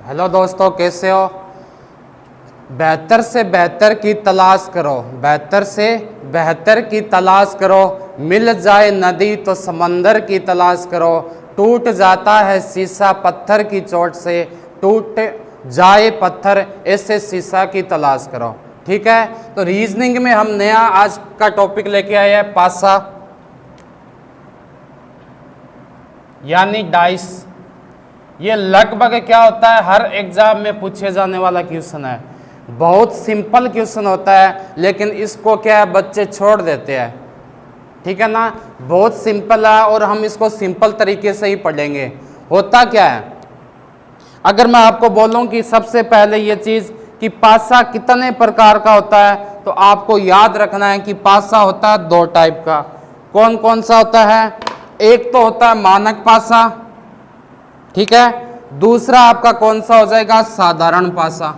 Hello दोस्तों, कैसे हो। बेहतर से बेहतर की तलाश करो, बेहतर से बेहतर की तलाश करो। मिल जाए नदी तो समंदर की तलाश करो। टूट जाता है शीशा पत्थर की चोट से, टूट जाए पत्थर ऐसे शीशा की तलाश करो। ठीक है, तो रीजनिंग में हम नया आज का टॉपिक लेके आए हैं पासा यानी डाइस। ये लगभग क्या होता है, हर एग्जाम में पूछे जाने वाला क्वेश्चन है। बहुत सिंपल क्वेश्चन होता है, लेकिन इसको क्या है बच्चे छोड़ देते हैं। ठीक है ना, बहुत सिंपल है और हम इसको सिंपल तरीके से ही पढ़ेंगे। होता क्या है, अगर मैं आपको बोलूं कि सबसे पहले ये चीज कि पासा कितने प्रकार का होता है, तो आपको याद रखना है कि पासा होता है दो टाइप का। कौन कौन सा होता है, एक तो होता है मानक पासा, ठीक है। दूसरा आपका कौन सा हो जाएगा, साधारण पासा।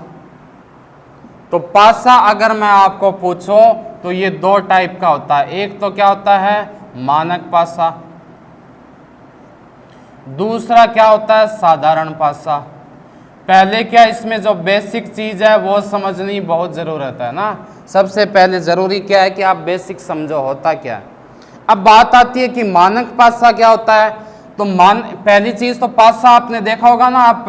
तो पासा अगर मैं आपको पूछूं तो ये दो टाइप का होता है। एक तो क्या होता है मानक पासा, दूसरा क्या होता है साधारण पासा। पहले क्या इसमें जो बेसिक चीज है वो समझनी बहुत जरूरत है ना। सबसे पहले जरूरी क्या है कि आप बेसिक समझो होता क्या है। अब बात आती है कि मानक पासा क्या होता है। तो पहली चीज तो पासा आपने देखा होगा ना, आप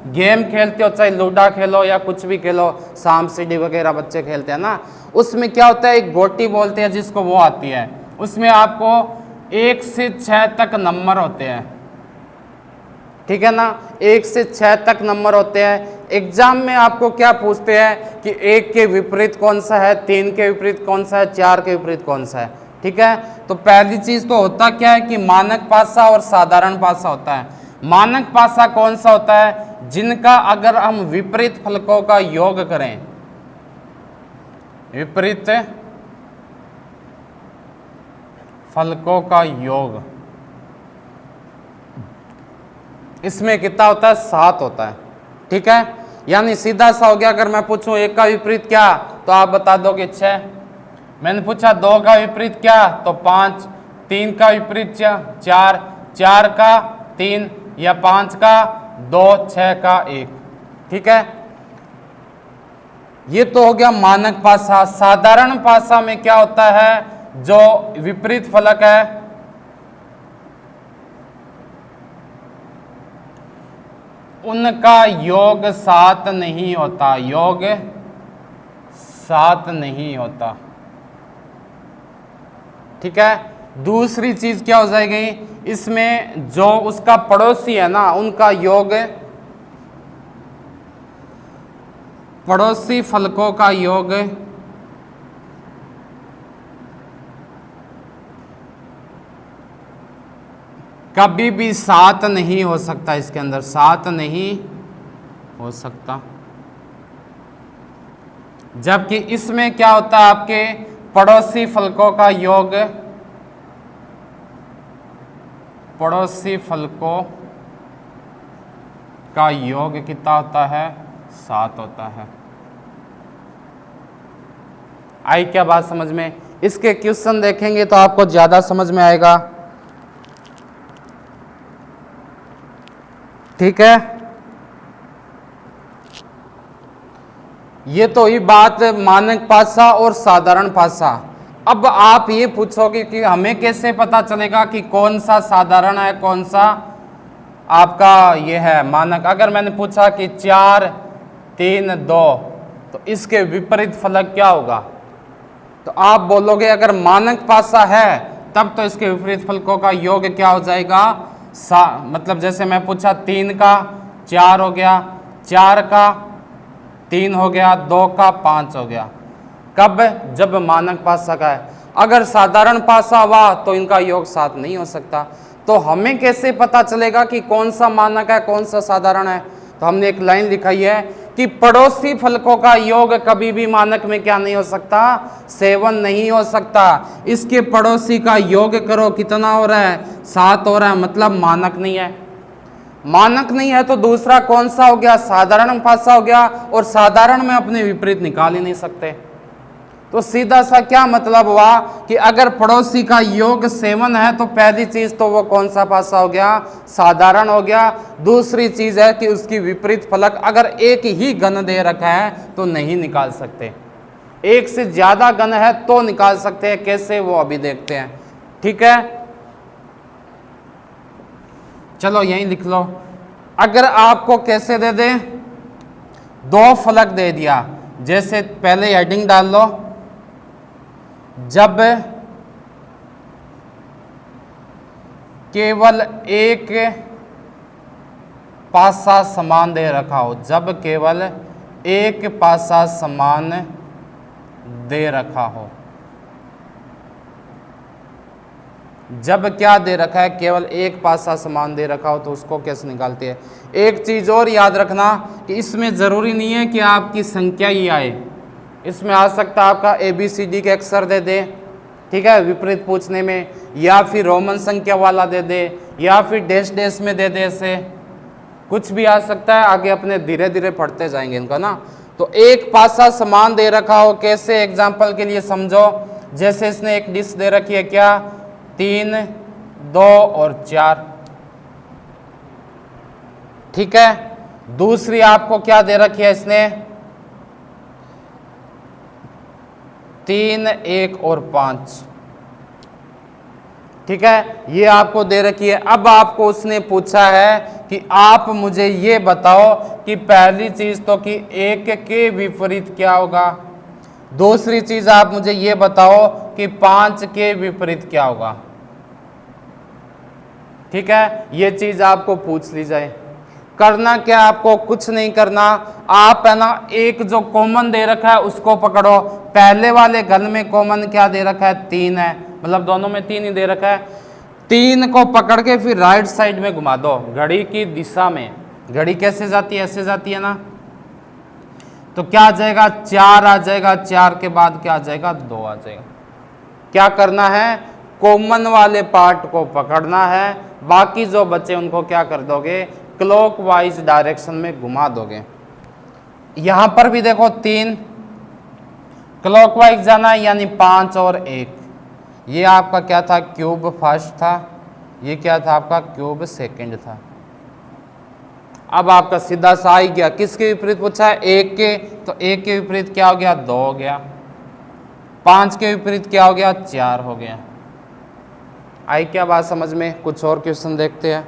गेम खेलते हो चाहे लूडा खेलो या कुछ भी खेलो, सांप सीढ़ी वगैरह बच्चे खेलते हैं ना, उसमें क्या होता है एक गोटी बोलते हैं जिसको, वो आती है। उसमें आपको 1 से 6 तक नंबर होते हैं। ठीक है ना, 1 से 6 तक नंबर होते हैं। एग्जाम में आपको क्या पूछते हैं कि 1 के विपरीत कौन सा है, 3 के विपरीत कौन सा है, 4 के विपरीत कौन सा है। ठीक है, तो पहली चीज तो होता क्या है कि मानक पासा और साधारण पासा होता है। मानक पासा कौन सा होता है, जिनका अगर हम विपरीत फलकों का योग करें, विपरीत फलकों का योग, इसमें कितना होता है 7 होता है। ठीक है, यानी सीधा सा हो गया। अगर मैं पूछूं 1 का विपरीत क्या, तो आप बता दोगे 6। मैंने पूछा 2 का विपरीत क्या, तो 5। 3 का विपरीत क्या, 4। 4 का 3 या 5 का 2, 6 का 1। ठीक है, ये तो हो गया मानक पासा। साधारण पासा में क्या होता है, जो विपरीत फलक है उनका योग 7 नहीं होता, योग 7 नहीं होता। ठीक है, दूसरी चीज क्या हो जाएगी, इसमें जो उसका पड़ोसी है ना, उनका योग, पड़ोसी फलकों का योग कभी भी 7 नहीं हो सकता। इसके अंदर 7 नहीं हो सकता। जबकि इसमें क्या होता है, आपके पड़ोसी फलकों का योग, पड़ोसी फलकों का योग कितना होता है, 7 होता है। आई क्या बात समझ में। इसके क्वेश्चन देखेंगे तो आपको ज्यादा समझ में आएगा। ठीक है, ये तो ही बात मानक पासा और साधारण पासा। अब आप ये पूछोगे कि हमें कैसे पता चलेगा कि कौन सा साधारण है, कौन सा आपका ये है मानक। अगर मैंने पूछा कि 4 3 2, तो इसके विपरीत फलक क्या होगा, तो आप बोलोगे अगर मानक पासा है तब तो इसके विपरीत फलकों का योग क्या हो जाएगा, मतलब जैसे मैं पूछा 3 का 4 हो गया, 4 का 3 हो गया, 2 का 5 हो गया। कब, जब मानक पासा का है। अगर साधारण पासा हुआ तो इनका योग 7 नहीं हो सकता। तो हमें कैसे पता चलेगा कि कौन सा मानक है कौन सा साधारण है। तो हमने एक लाइन लिखाई है कि पड़ोसी फलकों का योग कभी भी मानक में क्या नहीं हो सकता, 7 नहीं हो सकता। इसके पड़ोसी का योग करो, कितना हो रहा है, 7 हो रहा है, मतलब मानक नहीं है। मानक नहीं है तो दूसरा कौन सा हो गया, साधारण पासा हो गया। और साधारण में अपने विपरीत निकाल ही नहीं सकते। तो सीधा सा क्या मतलब हुआ कि अगर पड़ोसी का योग 7 है तो पहली चीज तो वो कौन सा पासा हो गया, साधारण हो गया। दूसरी चीज है कि उसकी विपरीत फलक अगर एक ही घन दे रखा है तो नहीं निकाल सकते, एक से ज्यादा घन है तो निकाल सकते हैं। कैसे, वो अभी देखते हैं। ठीक है, चलो यही लिख लो। अगर आपको कैसे दे दे, दो फलक दे दिया, जैसे पहले हेडिंग डाल लो, जब केवल एक पासा समान दे रखा हो, जब केवल एक पासा समान दे रखा हो, जब क्या दे रखा है, केवल एक पासा समान दे रखा हो, तो उसको कैसे निकालते हैं। एक चीज और याद रखना कि इसमें जरूरी नहीं है कि आपकी संख्या ही आए, इसमें आ सकता है आपका ABCD के अक्षर दे दे, ठीक है, विपरीत पूछने में, या फिर रोमन संख्या वाला दे दे, या फिर डैश डैश में दे दे, ऐसे कुछ भी आ सकता है। आगे अपने धीरे धीरे पढ़ते जाएंगे इनको ना। तो एक पासा समान दे रखा हो, कैसे, एग्जाम्पल के लिए समझो, जैसे इसने एक डिश दे रखी है, क्या, 3, 2 और 4, ठीक है। दूसरी आपको क्या दे रखी है इसने, 3, 1 और 5, ठीक है, ये आपको दे रखी है। अब आपको उसने पूछा है कि आप मुझे ये बताओ कि पहली चीज तो कि 1 के विपरीत क्या होगा, दूसरी चीज आप मुझे ये बताओ कि 5 के विपरीत क्या होगा, ठीक है। ये चीज आपको पूछ ली जाए। करना क्या, आपको कुछ नहीं करना, आप है ना एक जो कॉमन दे रखा है उसको पकड़ो। पहले वाले घन में कॉमन क्या दे रखा है, 3 है, मतलब दोनों में 3 ही दे रखा है। 3 को पकड़ के फिर राइट साइड में घुमा दो, घड़ी की दिशा में। घड़ी कैसे जाती है, ऐसे जाती है ना, तो क्या आ जाएगा, 4 आ जाएगा, 4 के बाद क्या आ जाएगा, 2 आ जाएगा। क्या करना है, कॉमन वाले पार्ट को पकड़ना है, बाकी जो बचे उनको क्या कर दोगे, क्लॉकवाइज डायरेक्शन में घुमा दोगे। यहां पर भी देखो 3 क्लॉकवाइज जाना है, यानी 5 और 1। ये आपका क्या था, क्यूब फर्स्ट था, ये क्या था आपका, क्यूब सेकंड था। अब आपका सीधा सा ही गया, किसके विपरीत पूछा है, 1 के, तो 1 के विपरीत क्या हो गया, 2 हो गया। 5 के विपरीत क्या हो गया, 4 हो गया। आई क्या बात समझ में। कुछ और क्वेश्चन देखते हैं।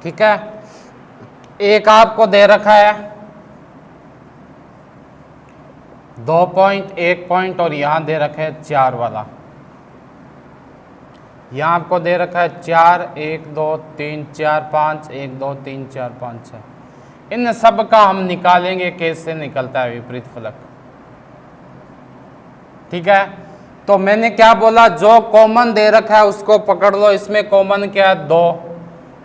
ठीक है, एक आपको दे रखा है 2 पॉइंट, 1 पॉइंट, और यहां दे रखा है 4 वाला। यहां आपको दे रखा है 4, 1 2 3 4 5, 1 2 3 4 5 6। इन सब का हम निकालेंगे कैसे निकलता है विपरीत फलक, ठीक है। तो मैंने क्या बोला, जो कॉमन दे रखा है उसको पकड़ लो। इसमें कॉमन क्या है, 2,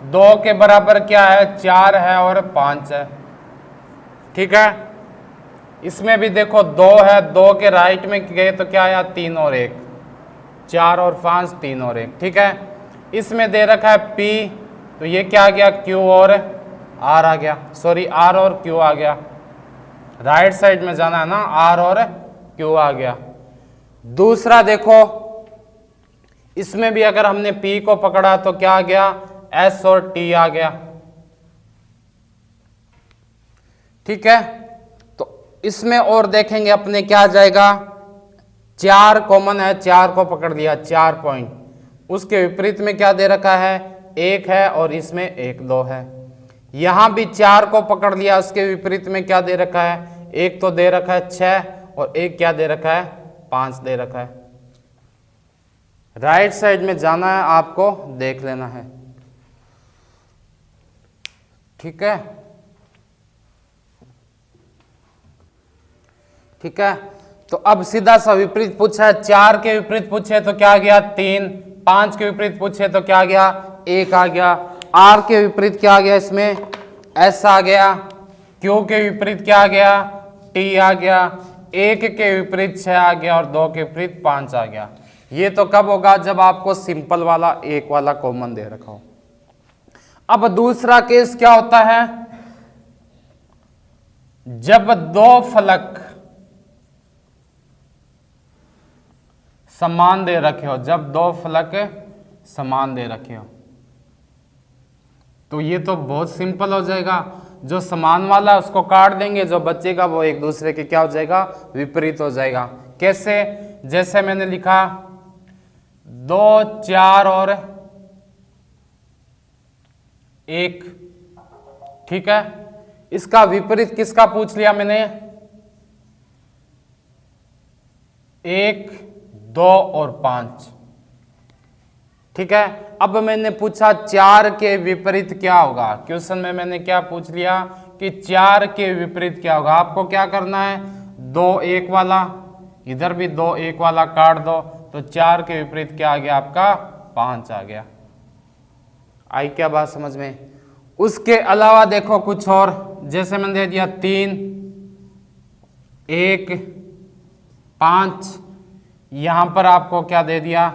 2 के बराबर क्या है, 4 है और 5 है, ठीक है। इसमें भी देखो 2 है, 2 के राइट में गए तो क्या आया, 3 और 1, 4 और 5, 3 और 1, ठीक है। इसमें दे रखा है P, तो ये क्या आ गया, Q और R आ गया, सॉरी R और Q आ गया। राइट साइड में जाना है ना, R और Q आ गया। दूसरा देखो, इसमें भी अगर हमने P को पकड़ा तो क्या आ गया, S और T आ गया, ठीक है। तो इसमें और देखेंगे अपने क्या आ जाएगा, 4 कॉमन है, 4 को पकड़ लिया, 4 पॉइंट। उसके विपरीत में क्या दे रखा है, 1 है और इसमें 1 2 है। यहां भी 4 को पकड़ लिया, उसके विपरीत में क्या दे रखा है, एक तो दे रखा है 6 और एक क्या दे रखा है 5 दे रखा है। राइट साइड में जाना है आपको, देख लेना है, ठीक है। ठीक है, तो अब सीधा सा विपरीत पूछा है, 4 के विपरीत पूछे तो क्या गया 3, 5 के विपरीत पूछे तो क्या गया 1 आ गया। R के विपरीत क्या आ गया, इसमें S आ गया। Q के विपरीत क्या आ गया T आ गया। 1 के विपरीत 6 आ गया और 2 के विपरीत 5 आ गया। ये तो कब होगा, जब आपको सिंपल वाला 1 वाला कॉमन दे रखा हो। अब दूसरा केस क्या होता है, जब दो फलक समान दे रखे हो, जब दो फलक समान दे रखे हो, तो ये तो बहुत सिंपल हो जाएगा। जो समान वाला उसको काट देंगे, जो बचेगा वो एक दूसरे के क्या हो जाएगा, विपरीत हो जाएगा। कैसे, जैसे मैंने लिखा 2, 4 और 1, ठीक है। इसका विपरीत किसका पूछ लिया मैंने, 1, 2 और 5, ठीक है। अब मैंने पूछा 4 के विपरीत क्या होगा। क्वेश्चन में मैंने क्या पूछ लिया कि 4 के विपरीत क्या होगा। आपको क्या करना है, 2 1 वाला, इधर भी 2 1 वाला काट दो, तो 4 के विपरीत क्या आ गया आपका 5 आ गया। आई क्या बात समझ में। उसके अलावा देखो कुछ और, जैसे मैंने दे दिया 3, 1, 5, यहां पर आपको क्या दे दिया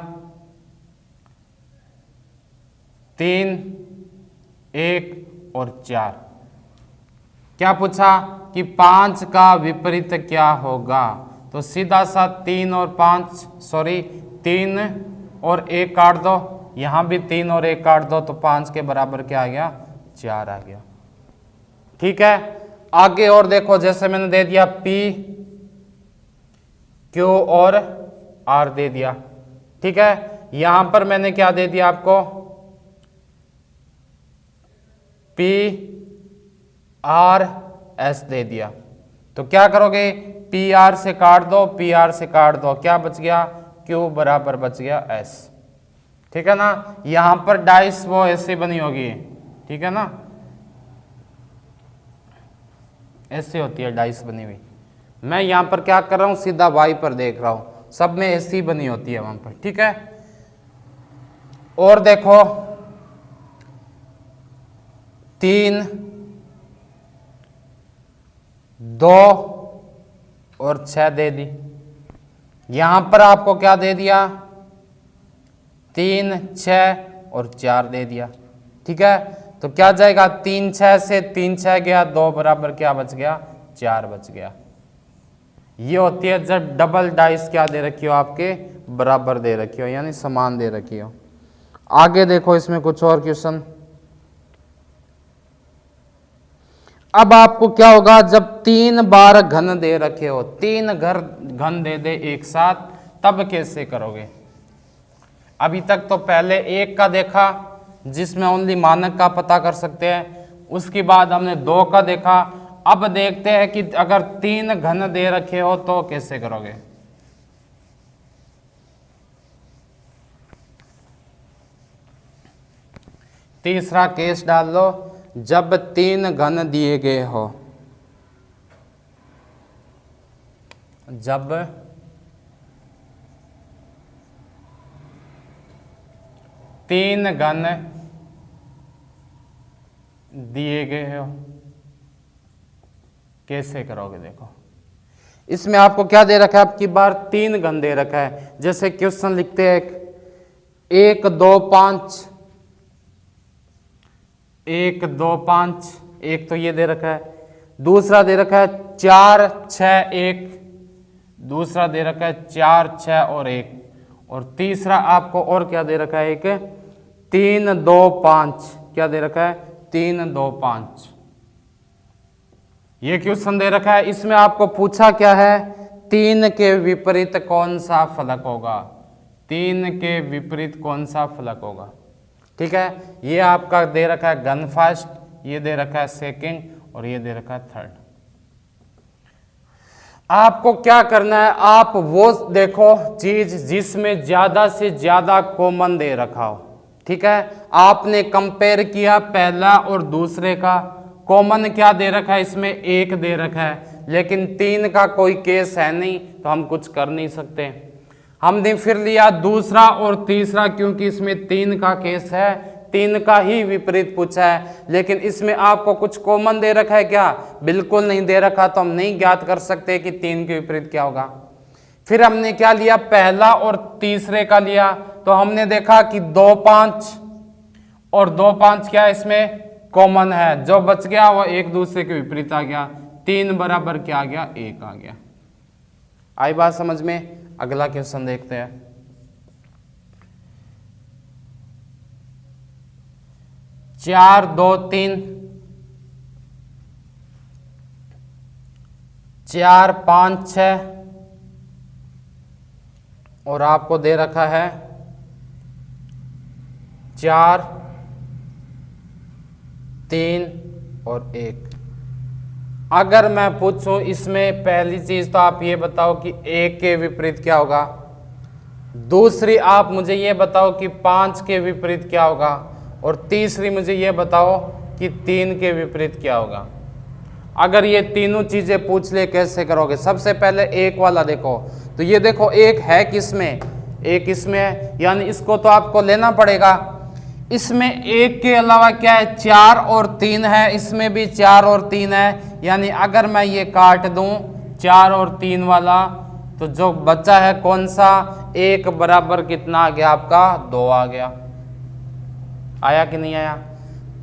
3, 1 और 4। क्या पूछा कि 5 का विपरीत क्या होगा, तो सीधा सा 3 और 5 सॉरी 3 और 1 काट दो, यहां भी 3 और 1 काट दो, तो 5 के बराबर क्या आ गया 4 आ गया, ठीक है। आगे और देखो, जैसे मैंने दे दिया P, Q और R दे दिया, ठीक है। यहां पर मैंने क्या दे दिया आपको, P R S दे दिया। तो क्या करोगे, PR से काट दो, PR से काट दो, क्या बच गया Q बराबर बच गया S, ठीक है ना। यहां पर डाइस वो ऐसे बनी होगी, ठीक है ना, ऐसे होती है डाइस बनी हुई। मैं यहां पर क्या कर रहा हूं, सीधा Y पर देख रहा हूं, सब में ऐसी बनी होती है वहां पर, ठीक है। और देखो 3, 2 और 6 दे दी। यहां पर आपको क्या दे दिया 3, 6 और 4 दे दिया, ठीक है। तो क्या जाएगा 3 6 से 3 6 गया, 2 बराबर क्या बच गया 4 बच गया। ये होती है जब डबल डाइस क्या दे रखी हो, आपके बराबर दे रखी हो, यानी समान दे रखी हो। आगे देखो इसमें कुछ और क्वेश्चन। अब आपको क्या होगा, जब 3 बार घन दे रखे हो, 3 घन दे दे एक साथ, तब कैसे करोगे। अभी तक तो पहले 1 का देखा, जिसमें ओनली मानक का पता कर सकते हैं, उसके बाद हमने 2 का देखा। अब देखते हैं कि अगर 3 घन दे रखे हो तो कैसे करोगे। तीसरा केस डाल लो, जब 3 घन दिए गए हो, जब 3 घन दिए गए हो, कैसे करोगे। देखो इसमें आपको क्या दे रखा है, आपकी बार 3 घन दे रखा है। जैसे क्वेश्चन लिखते हैं 1 2 5, 1 2 5, एक तो ये दे रखा है, दूसरा दे रखा है 4 6 1, दूसरा दे रखा है 4 6 और 1, और तीसरा आपको और क्या दे रखा है, एक 3 2 5, क्या दे रखा है 3 2 5। ये क्वेश्चन दे रखा है, इसमें आपको पूछा क्या है, 3 के विपरीत कौन सा फलक होगा, 3 के विपरीत कौन सा फलक होगा, ठीक है। ये आपका दे रखा है घन फर्स्ट, ये दे रखा है सेकंड, और ये दे रखा है थर्ड। आपको क्या करना है, आप वो देखो चीज जिसमें ज्यादा से ज्यादा कॉमन दे रखा हो। ठीक है, आपने कंपेयर किया पहला और दूसरे का, कॉमन क्या दे रखा है, इसमें एक दे रखा है, लेकिन 3 का कोई केस है नहीं, तो हम कुछ कर नहीं सकते। हमने फिर लिया दूसरा और तीसरा, क्योंकि इसमें 3 का केस है, 3 का ही विपरीत पूछा है, लेकिन इसमें आपको कुछ कॉमन दे रखा है क्या, बिल्कुल नहीं दे रखा, तो हम नहीं ज्ञात कर सकते कि 3 के विपरीत क्या होगा। फिर हमने क्या लिया, पहला और तीसरे का लिया, तो हमने देखा कि 2 5 और 2 5 क्या इसमें कॉमन है, जो बच गया वो एक दूसरे के विपरीत आ गया, 3 बराबर क्या आ गया, 1 आ गया। आई बात समझ में। अगला क्वेश्चन देखते हैं। 4 2 3 4 5 6 और आपको दे रखा है 4 3 और 1। अगर मैं पूछूं इसमें पहली चीज तो आप ये बताओ कि 1 के विपरीत क्या होगा, दूसरी आप मुझे ये बताओ कि 5 के विपरीत क्या होगा, और तीसरी मुझे ये बताओ कि 3 के विपरीत क्या होगा। अगर ये तीनों चीजें पूछ ले कैसे करोगे। सबसे पहले 1 वाला देखो, तो ये देखो 1 है किसमें, 1 इसमें है, यानी इसको तो आपको लेना पड़ेगा। इसमें 1 के अलावा क्या है, 4 और 3 है, इसमें भी 4 और 3 है, यानी अगर मैं ये काट दूं 4 और 3 वाला, तो जो बचा है कौन सा, 1 बराबर कितना आ गया आपका, 2 आ गया। आया कि नहीं आया।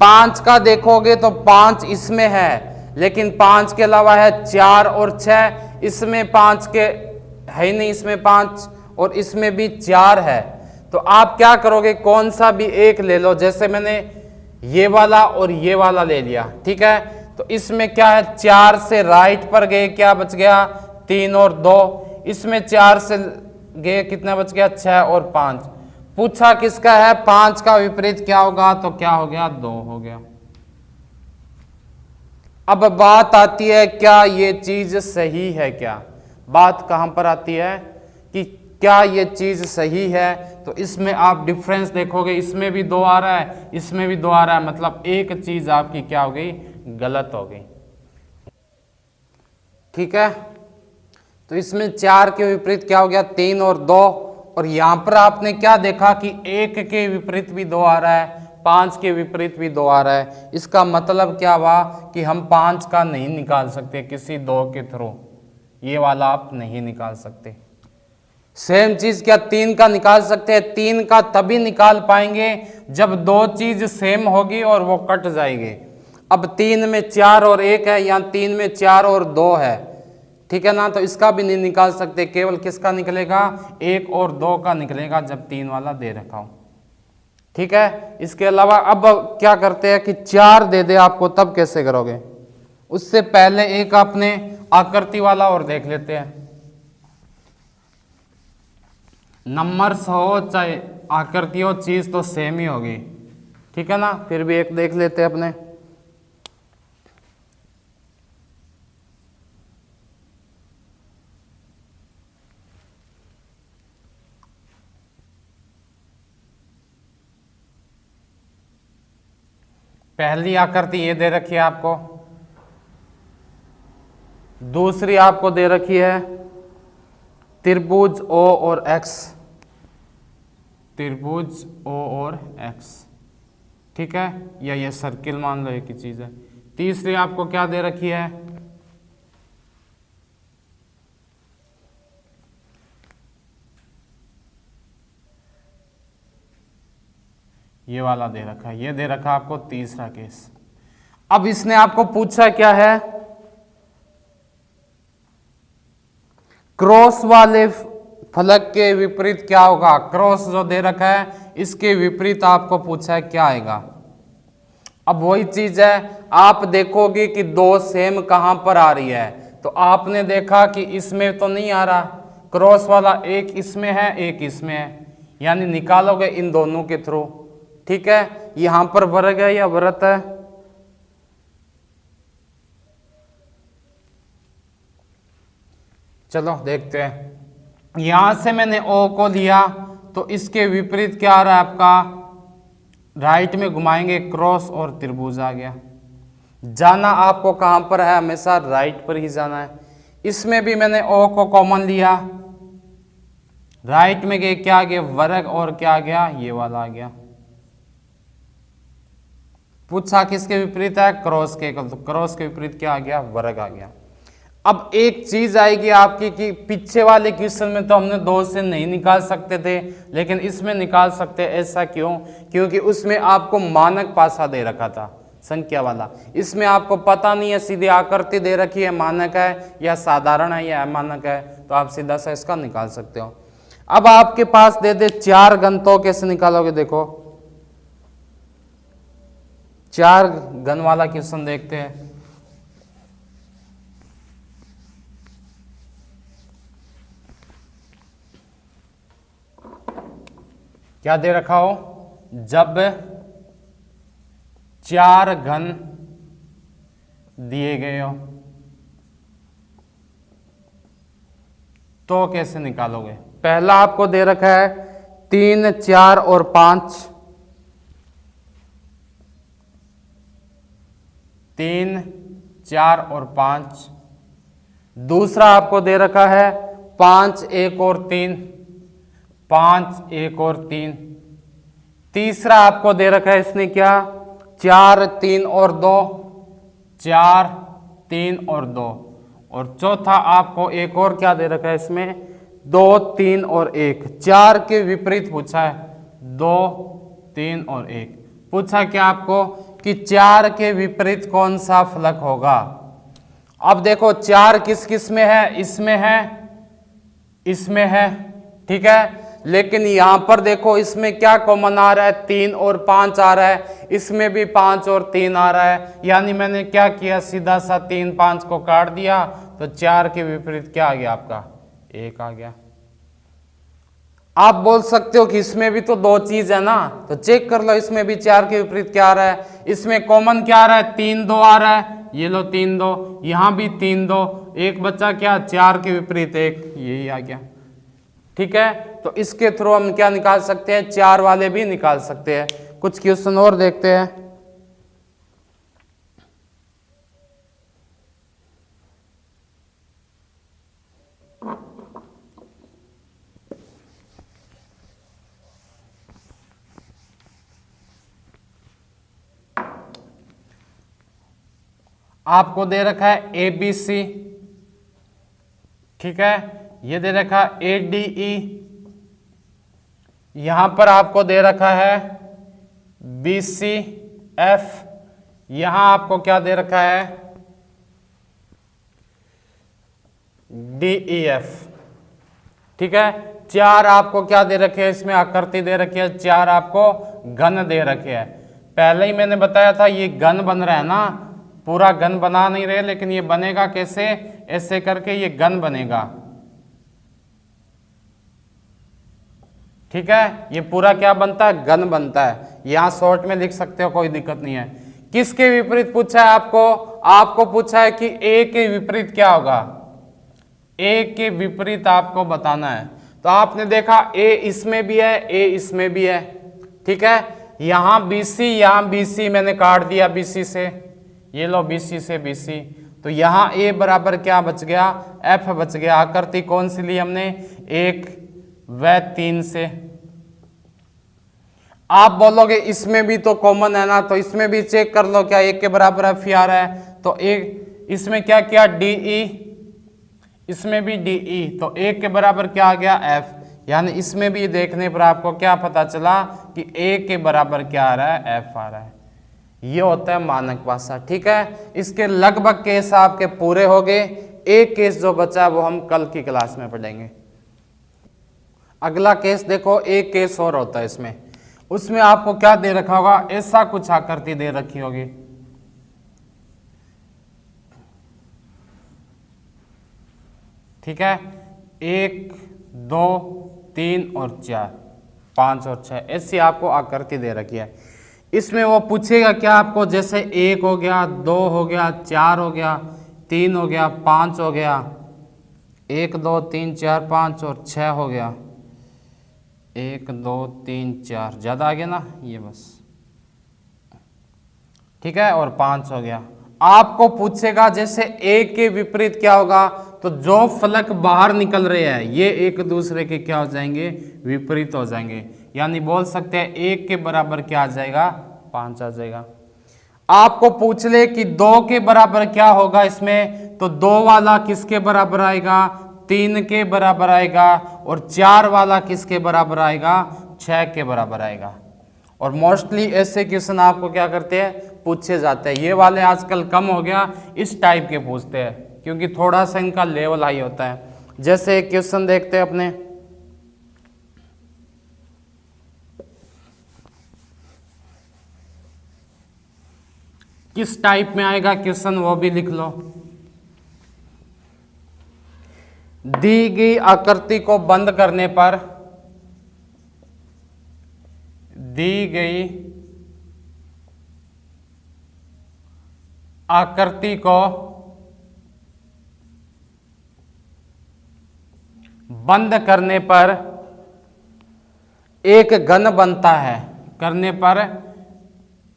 5 का देखोगे तो 5 इसमें है, लेकिन 5 के अलावा है 4 और 6, इसमें 5 के है ही नहीं, इसमें 5 और इसमें भी 4 है। तो आप क्या करोगे, कौन सा भी एक ले लो, जैसे मैंने ये वाला और ये वाला ले लिया। ठीक है, तो इसमें क्या है, 4 से राइट पर गए, क्या बच गया, 3 और 2, इसमें 4 से गए कितना बच गया, 6 और 5। पूछा किसका है, 5 का विपरीत क्या होगा, तो क्या हो गया, 2 हो गया। अब बात आती है क्या ये चीज सही है, क्या बात कहां पर आती है कि क्या ये चीज सही है। तो इसमें आप डिफरेंस देखोगे, इसमें भी 2 आ रहा है, इसमें भी 2 आ रहा है, मतलब एक चीज आपकी क्या हो गई, गलत हो गई। ठीक है, तो इसमें 4 के विपरीत क्या हो गया, 3 और 2, और यहां पर आपने क्या देखा कि 1 के विपरीत भी 2 आ रहा है, 5 के विपरीत भी 2 आ रहा है। इसका मतलब क्या हुआ कि हम 5 का नहीं निकाल सकते किसी 2 के थ्रू, ये वाला आप नहीं निकाल सकते। सेम चीज क्या 3 का निकाल सकते हैं, 3 का तभी निकाल पाएंगे जब 2 चीज सेम होगी और वो कट जाएगी। अब 3 में 4 और 1 है, या 3 में 4 और 2 है, ठीक है ना, तो इसका भी नहीं निकाल सकते, केवल किसका निकलेगा, 1 और 2 का निकलेगा, जब 3 वाला दे रखा हो। ठीक है, इसके अलावा अब क्या करते हैं कि 4 दे दे आपको, तब कैसे करोगे। उससे पहले एक आपने आकृति वाला और देख लेते हैं। नंबर्स हो चाहे आकृति हो, चीज तो सेम ही होगी। ठीक है ना, फिर भी एक देख लेते हैं अपने। पहली आकृति ये दे रखी है आपको, दूसरी आपको दे रखी है त्रिभुज ओ और एक्स, त्रिभुज ओ और एक्स। ठीक है, या ये सर्किल मान लो एक ही चीज है। तीसरी आपको क्या दे रखी है, ये वाला दे रखा है, ये दे रखा आपको तीसरा केस। अब इसने आपको पूछा क्या है, क्रॉस वाले फलक के विपरीत क्या होगा। क्रॉस जो दे रखा है इसके विपरीत आपको पूछा है क्या आएगा। अब वही चीज है, आप देखोगे कि 2 सेम कहां पर आ रही है, तो आपने देखा कि इसमें तो नहीं आ रहा, क्रॉस वाला एक इसमें है एक इसमें है, यानी निकालोगे इन दोनों के थ्रू। ठीक है, यहां पर वर्ग है या वृत्त है, चलो देखते हैं। यहां से मैंने ओ को लिया तो इसके विपरीत क्या आ रहा है आपका, राइट में घुमाएंगे क्रॉस और त्रिभुज आ गया। जाना आपको कहां पर है, हमेशा राइट पर ही जाना है। इसमें भी मैंने ओ को कॉमन लिया, राइट में गए, क्या आ गया वर्ग, और क्या आ गया ये वाला आ गया। पूछा किसके विपरीत है, क्रॉस के, तो क्रॉस के विपरीत क्या आ गया, वर्ग आ गया। अब एक चीज आएगी आपकी कि पीछे वाले क्वेश्चन में तो हमने 2 से नहीं निकाल सकते थे, लेकिन इसमें निकाल सकते हैं। ऐसा क्यों, क्योंकि उसमें आपको मानक पासा दे रखा था संख्या वाला। इसमें आपको पता नहीं है, सीधी आकृति दे रखी है, मानक है या साधारण है या अमानक है, तो आप सीधा सा इसका निकाल सकते हो। अब आपके पास दे दे 4 घन, तो कैसे निकालोगे, देखो 4 घन वाला क्वेश्चन देखते हैं। क्या दे रखा हो, जब 4 घन दिए गए हो तो कैसे निकालोगे। पहला आपको दे रखा है 3, 4 और 5, 3, 4 और 5। दूसरा आपको दे रखा है 5, 1 और 3, 5, 1 और 3। तीसरा आपको दे रखा है इसने क्या, 4, 3 और 2, 4, 3 और 2। और चौथा आपको एक और क्या दे रखा है इसमें, 2, 3 और 1। 4 के विपरीत पूछा है, 2, 3 और 1। पूछा क्या आपको कि 4 के विपरीत कौन सा फलक होगा। अब देखो 4 किस किस में है, इसमें है, इसमें है, ठीक है। लेकिन यहां पर देखो इसमें क्या कॉमन आ रहा है, 3 और 5 आ रहा है, इसमें भी 5 और 3 आ रहा है। यानी मैंने क्या किया, सीधा सा 3, 5 को काट दिया, तो 4 के विपरीत क्या आ गया आपका, 1 आ गया। आप बोल सकते हो कि इसमें भी तो 2 चीज है ना, तो चेक कर लो इसमें भी 4 के विपरीत क्या आ रहा है। इसमें कॉमन क्या आ रहा है, 3, 2 आ रहा है, ये लो 3, 2, यहां भी 3, 2, एक बच्चा क्या, 4 के विपरीत 1, यही आ गया, ठीक है। तो इसके थ्रू हम क्या निकाल सकते हैं, 4 वाले भी निकाल सकते हैं। कुछ क्वेश्चन और देखते हैं। आपको दे रखा है ABC, ठीक है, ये दे रखा है ADE, यहां पर आपको दे रखा है BCF, यहां आपको क्या दे रखा है, DEF, ठीक है। 4 आपको क्या दे रखे हैं, इसमें आकृति दे रखी है, 4 आपको घन दे रखे हैं। पहले ही मैंने बताया था ये घन बन रहा है ना, पूरा घन बना नहीं रहे, लेकिन ये बनेगा कैसे, ऐसे करके ये घन बनेगा, ठीक है। ये पूरा क्या बनता है, घन बनता है। यहां शॉर्ट में लिख सकते हो, कोई दिक्कत नहीं है। किसके विपरीत पूछा है आपको, आपको पूछा है कि A के विपरीत क्या होगा, A के विपरीत आपको बताना है। तो आपने देखा A इसमें भी है, A इसमें भी है, ठीक है। यहां BC, यहां BC मैंने काट दिया BC से, ये लो BC से BC, तो यहां A बराबर क्या बच गया, F बच गया। आकृति कौन सी ली हमने, 1 व 3 से। आप बोलोगे इसमें भी तो कॉमन है ना, तो इसमें भी चेक कर लो क्या 1 के बराबर F आ रहा है। तो एक इसमें क्या किया, DE, इसमें भी DE, तो 1 के बराबर क्या आ गया, F। यानी इसमें भी देखने पर आपको क्या पता चला कि A के बराबर क्या आ रहा है, F आ रहा है। ये होता है मानक पासा, ठीक है। इसके लगभग केस आपके पूरे हो गए। एक केस जो बचा वो हम कल की क्लास में पढ़ेंगे। अगला केस देखो, एक केस और होता है इसमें, उसमें आपको क्या दे रखा होगा, ऐसा कुछ आकृति दे रखी होगी, ठीक है। 1, 2, 3 और 4, 5 और 6 ऐसी आपको आकृति दे रखी है। इसमें वो पूछेगा क्या आपको, जैसे 1 हो गया, 2 हो गया, 4 हो गया, 3 हो गया, 5 हो गया, 1 2 3 4 5 और 6 हो गया। 1 2 3 4 ज़्यादा आ गया ना, ये बस, ठीक है, और 5 हो गया। आपको पूछेगा जैसे ए के विपरीत क्या होगा, तो जो फलक बाहर निकल रहे हैं ये एक दूसरे के क्या हो जाएंगे, विपरीत हो जाएंगे। यानी बोल सकते हैं 1 के बराबर क्या आ जाएगा, 5 आ जाएगा। आपको पूछ ले कि 2 के बराबर क्या होगा इसमें, तो 2 वाला किसके बराबर आएगा, 3 के बराबर आएगा, और 4 वाला किसके बराबर आएगा, 6 के बराबर आएगा। और मोस्टली ऐसे क्वेश्चन आपको क्या करते हैं, पूछे जाते हैं। ये वाले आजकल कम हो गया, इस टाइप के पूछते हैं क्योंकि थोड़ा सा इनका लेवल हाई होता है। जैसे एक क्वेश्चन देखते हैं अपने, किस टाइप में आएगा क्वेश्चन वो भी लिख लो। दी गई आकृति को बंद करने पर, दी गई आकृति को बंद करने पर एक घन बनता है, करने पर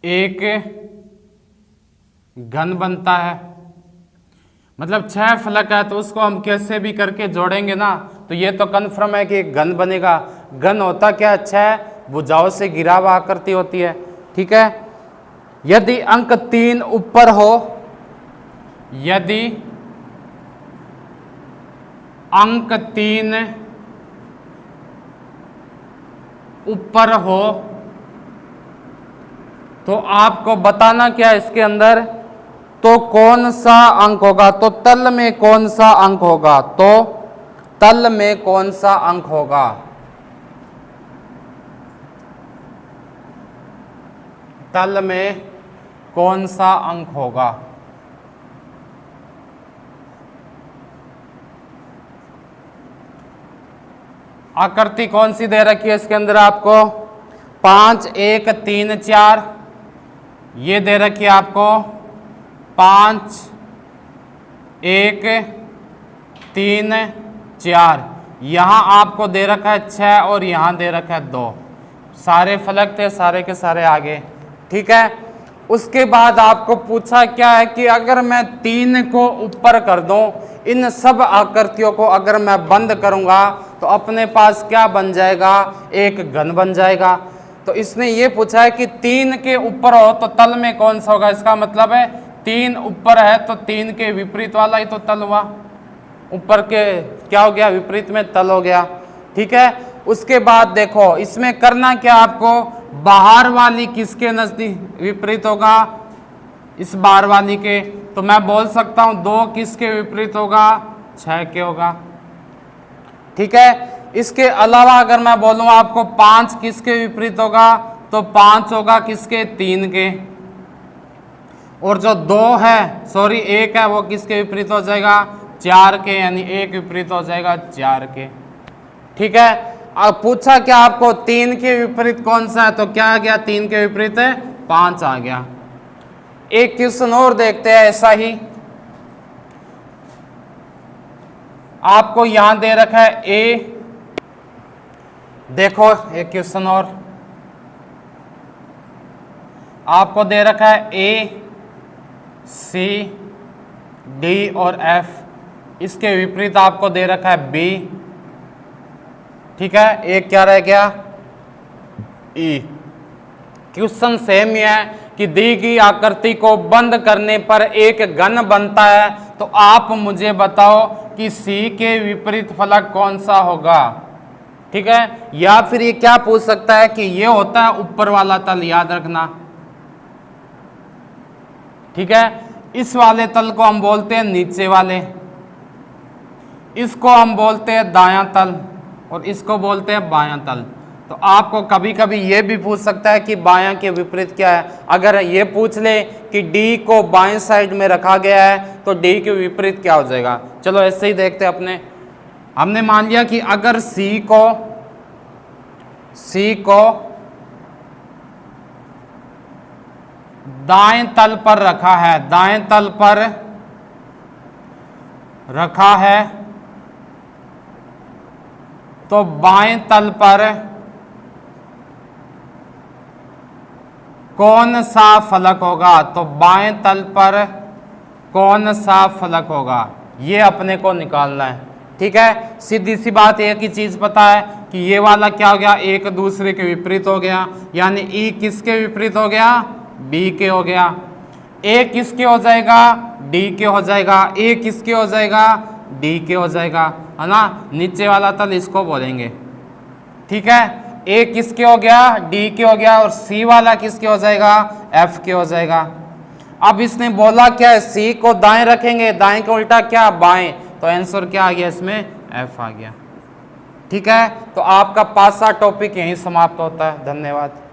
एक घन बनता है। मतलब 6 फलक है तो उसको हम कैसे भी करके जोड़ेंगे ना, तो ये तो कन्फर्म है कि एक घन बनेगा। घन होता क्या, 6 भुजाओं से घिरा हुआ आकृति होती है, ठीक है। यदि अंक 3 ऊपर हो, यदि अंक 3 ऊपर हो तो आपको बताना क्या है इसके अंदर, तो कौन सा अंक होगा, तो तल में कौन सा अंक होगा, तो तल में कौन सा अंक होगा। तल में कौन सा अंक होगा। आकृति कौन सी दे रखी है इसके अंदर आपको, 5 1 3 4 ये दे रखी है आपको, 5 1 3 4। यहां आपको दे रखा है 6 और यहां दे रखा है 2। सारे फलक थे, सारे के सारे आगे, ठीक है। उसके बाद आपको पूछा क्या है कि अगर मैं 3 को ऊपर कर दूं, इन सब आकृतियों को अगर मैं बंद करूंगा तो अपने पास क्या बन जाएगा, एक घन बन जाएगा। तो इसने ये पूछा है कि 3 के ऊपर हो तो तल में कौन सा होगा। इसका मतलब है 3 ऊपर है तो 3 के विपरीत वाला ही तो तल हुआ, ऊपर के क्या हो गया, विपरीत में तल हो गया, ठीक है। उसके बाद देखो इसमें करना क्या आपको, बाहर वाली किसके नजदीक विपरीत होगा, इस बाहर वाली के। तो मैं बोल सकता हूं 2 किसके विपरीत होगा, 6 के होगा, ठीक है। इसके अलावा अगर मैं बोलूं आपको 5 किसके विपरीत होगा, तो 5 होगा किसके, 3 के। और जो 2 है, सॉरी 1 है, वो किसके विपरीत हो जाएगा, 4 के, यानी 1 विपरीत हो जाएगा 4 के, ठीक है। अब पूछा क्या आपको 3 के विपरीत कौन सा है, तो क्या आ गया, 3 के विपरीत है 5 आ गया। एक क्वेश्चन और देखते हैं ऐसा ही, आपको यहां दे रखा है ए, देखो एक क्वेश्चन और आपको दे रखा है ए सी डी और एफ, इसके विपरीत आपको दे रखा है बी, ठीक है। एक क्या रह गया, ई। क्वेश्चन सेम ही है कि दी गई आकृति को बंद करने पर एक घन बनता है, तो आप मुझे बताओ कि सी के विपरीत फलक कौन सा होगा, ठीक है। या फिर ये क्या पूछ सकता है कि ये होता है ऊपर वाला तल, याद रखना, ठीक है। इस वाले तल को हम बोलते हैं नीचे वाले, इसको हम बोलते हैं दायां तल, और इसको बोलते हैं बायां तल। तो आपको कभी कभी ये भी पूछ सकता है कि बायां के विपरीत क्या है। अगर ये पूछ ले कि डी को बाएं साइड में रखा गया है तो डी के विपरीत क्या हो जाएगा। चलो ऐसे ही देखते हैं अपने, हमने मान लिया कि अगर सी को दाएं तल पर रखा है, दाएं तल पर रखा है, तो बाएं तल पर कौन सा फलक होगा, तो बाएं तल पर कौन सा फलक होगा, ये अपने को निकालना है। ठीक है, सीधी सी बात, एक ही चीज पता है कि ये वाला क्या हो गया, एक दूसरे के विपरीत हो गया, यानी ई किसके विपरीत हो गया, बी के हो गया। ए किसके हो जाएगा, डी के हो जाएगा, ए किसके हो जाएगा, डी के हो जाएगा, है ना। नीचे वाला तल इसको बोलेंगे। ठीक है, ए किसके हो गया, डी के हो गया, और सी वाला किसके हो जाएगा, एफ के हो जाएगा। अब इसने बोला क्या है, सी को दाएं रखेंगे, दाएं का उल्टा क्या, बाएं, तो आंसर क्या आ गया इसमें, एफ आ गया। ठीक है, तो आपका 5-7 टॉपिक यहीं समाप्त होता है। धन्यवाद।